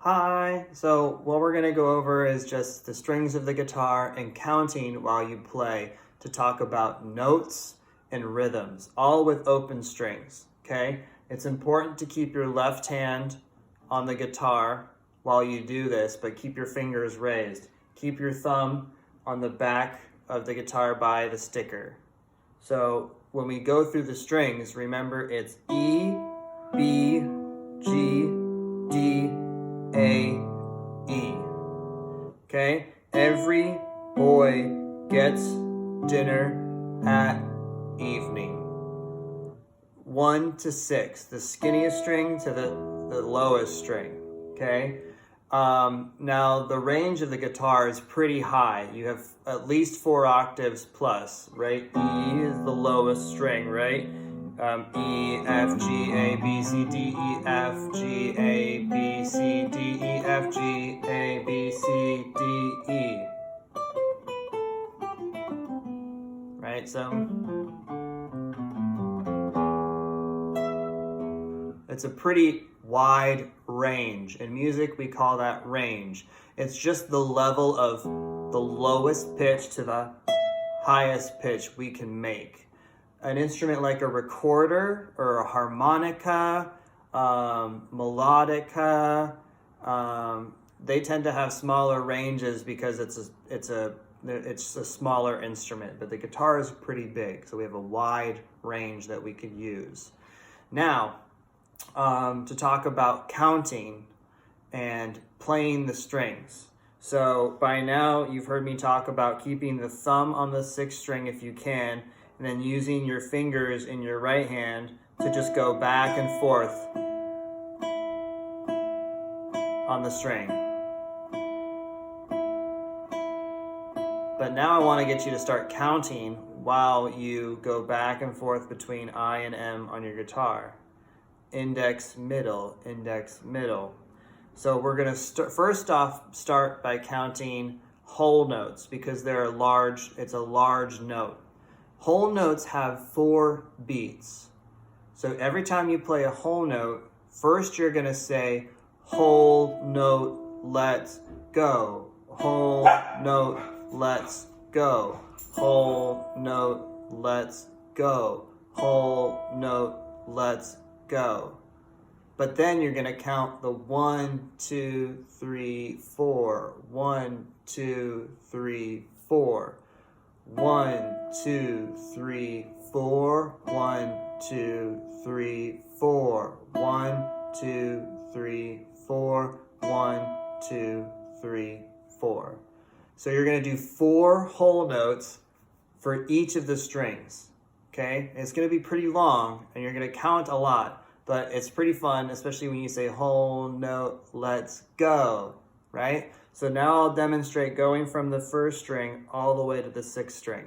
Hi! So what we're going to go over is just the strings of the guitar and counting while you play to talk about notes and rhythms, all with open strings, okay? It's important to keep your left hand on the guitar while you do this, but keep your fingers raised. Keep your thumb on the back of the guitar by the sticker. So when we go through the strings, remember it's E, B, G, D, A, E. Okay? Every boy gets dinner at evening. 1 to 6, the skinniest string to the lowest string. Okay? Now the range of the guitar is pretty high. You have at least 4 octaves plus, right? E is the lowest string, right? E, F, G, A, B, C, D, E, F, G, A, B, C, D, E, F, G, A, B, C, D, E. Right, so it's a pretty wide range. In music, we call that range. It's just the level of the lowest pitch to the highest pitch we can make. An instrument like a recorder or a harmonica, melodica, they tend to have smaller ranges because it's a smaller instrument, but the guitar is pretty big, so we have a wide range that we could use. Now, to talk about counting and playing the strings. So by now you've heard me talk about keeping the thumb on the 6th string if you can, and then using your fingers in your right hand to just go back and forth on the string. But now I want to get you to start counting while you go back and forth between I and M on your guitar. Index, middle, index, middle. So we're going to first off start by counting whole notes because it's a large note. Whole notes have 4 beats. So every time you play a whole note, first you're going to say whole note, let's go. Whole note, let's go. Whole note, let's go. Whole note, let's go. But then you're going to count the 1, 2, 3, 4. 1, 2, 3, 4. 1, 2, 3, 4. 1, 2, 3, 4. 1, 2, 3, 4. 1, 2, 3, 4. So you're going to do 4 whole notes for each of the strings. Okay? It's going to be pretty long and you're going to count a lot, but it's pretty fun, especially when you say whole note, let's go, right? So now I'll demonstrate going from the 1st string all the way to the 6th string.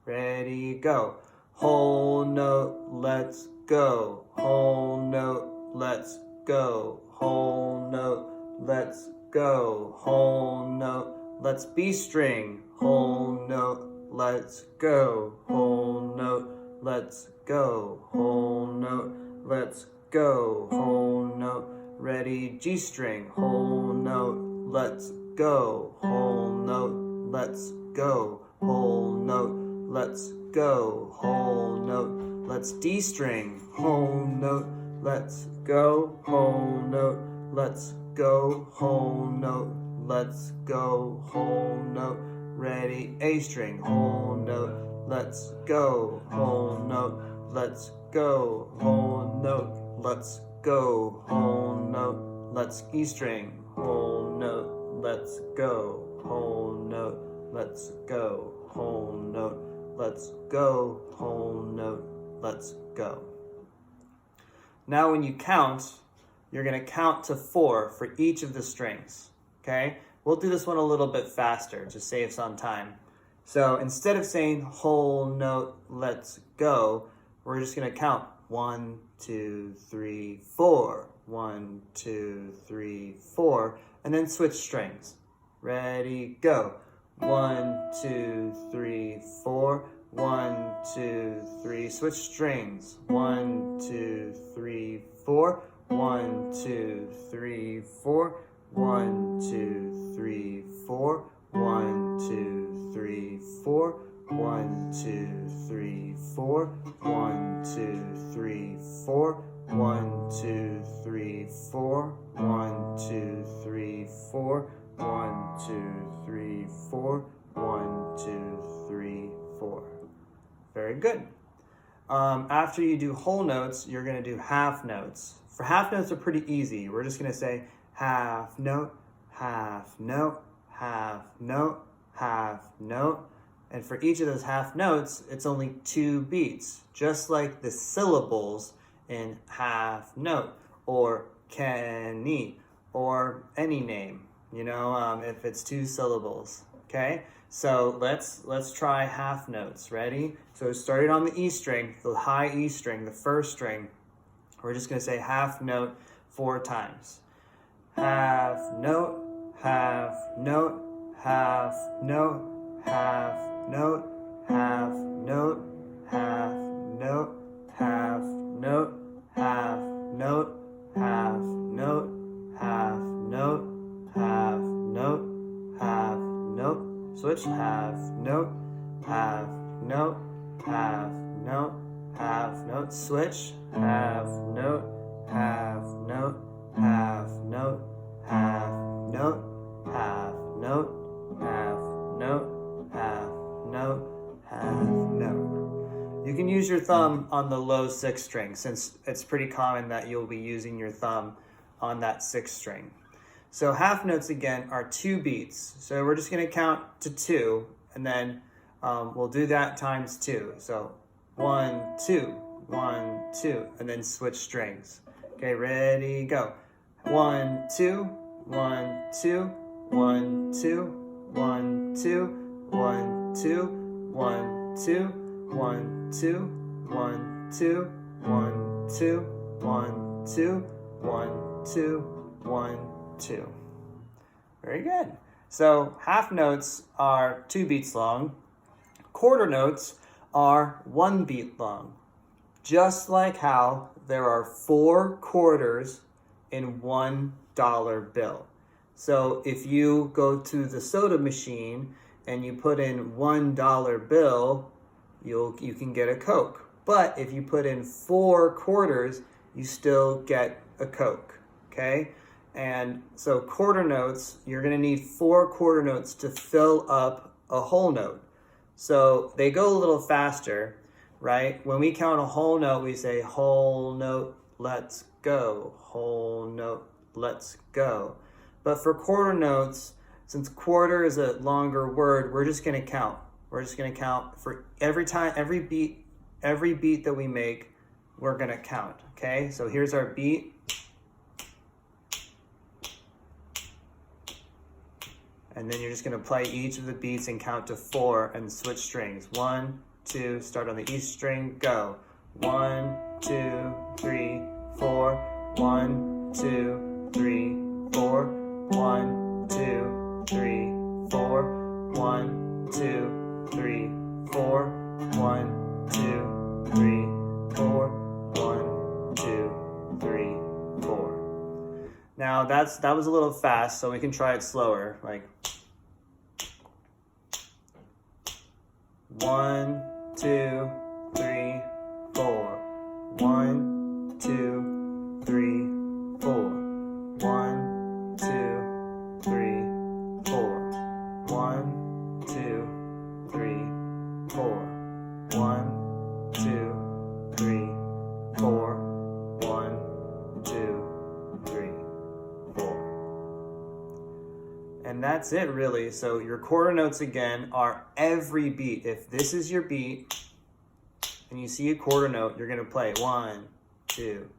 Ready, go. Whole note, let's go. Whole note, let's go. Whole note, let's go. Whole note, let's B string. Whole note, let's go. Whole note, let's go. Whole note, let's go. Whole note, ready, G string. Whole note, let's go. Whole note, let's go. Whole note, let's go. Whole note, let's D string. Whole note, let's go. Whole note, let's go. Whole note, let's go. Whole note, ready, A string. Whole note, let's go. Whole note, let's go. Whole note, let's go. Whole note, let's E string. Whole note, let's go. Whole note, let's go. Whole note, let's go. Whole note, let's go. Now when you count, you're going to count to 4 for each of the strings. Okay? We'll do this one a little bit faster to save some time. So instead of saying whole note, let's go, we're just going to count 1, 2, 3, 4. 1, 2, 3, 4. And then switch strings. Ready, go. 1, 2, 3, 4. 1, 2, 3. Switch strings. 1, 2, 3, 4. 1, 2, 3, 4. 1, 2, 3, 4. 1, 2, 3, 4. 1, 2, 3, 4. 1, 2, 3, 4. 1, 2, 3, 4. 1, 2, 3, 4. 1, 2, 3, 4. 1, 2, 3, 4. Very good. After you do whole notes, you're going to do half notes. For half notes are pretty easy. We're just going to say half note, half note, half note, half note. And for each of those half notes, it's only 2 beats, just like the syllables in half note or Kenny or any name, if it's 2 syllables, okay? So let's try half notes. Ready? So starting on the E string, the high E string, the first string, we're just going to say half note 4 times. Half note, half note, half note, half note, half note, half note, half note, half note, half note, half note, half note, half note. Switch, half note, half note, half note, half note. Switch, half note, half note, half note, half note, half note, half note, half note, half note. You can use your thumb on the low 6th string, since it's pretty common that you'll be using your thumb on that 6th string. So half notes again are 2 beats. So we're just going to count to 2, and then we'll do that times 2. So 1, 2, 1, 2, and then switch strings. Okay, ready, go. 1, 2, 1, 2, 1, 2, 1, 2, 1, 2, 1, 2, 1, 2, 1, 2, 1, 2, 1, 2, 1, 2, 1, 2. Very good. So half notes are 2 beats long. Quarter notes are 1 beat long. Just like how there are 4 quarters in $1 bill. So if you go to the soda machine and you put in $1 bill, you can get a Coke. But if you put in 4 quarters, you still get a Coke. Okay? And so quarter notes, you're going to need 4 quarter notes to fill up a whole note. So they go a little faster, right? When we count a whole note, we say whole note, let's go. Whole note, let's go. But for quarter notes, since quarter is a longer word, we're just going to count. We're just going to count for every beat that we make, we're going to count, okay? So here's our beat. And then you're just going to play each of the beats and count to 4 and switch strings. 1, 2, start on the E string, go. 1, 2, 3, 4. 1, 2, 3, 4. 1, 2, 3, 4. 1, 2, 3, 4. 1, 2, 3, 4. 1, 2, 3, 4. Now that was a little fast, so we can try it slower. Like 1, 2, 3, 4. 1, 2, 3, 4. 1, 2, 3, 4. 1, 2, 3, 4. 1, 2, 3, 4. 1, 2, 3, 4. And that's it really. So your quarter notes again are every beat. If this is your beat and you see a quarter note, you're going to play 1, 2,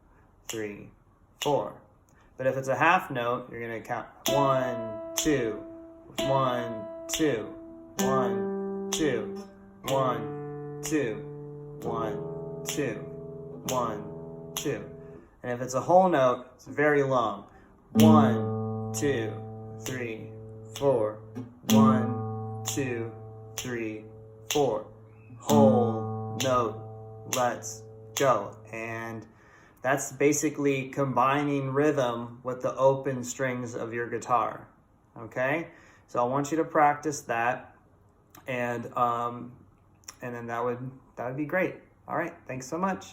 3, 4. But if it's a half note, you're going to count 1, 2, 1, 2, 1, 2, 1, 2, 1, 2, 1, 2. And if it's a whole note, it's very long. 1, 2, 3, 4. 1, 2, 3, 4. Whole note, let's go. And That's basically combining rhythm with the open strings of your guitar. Okay, so I want you to practice that, and then that would be great. All right, thanks so much.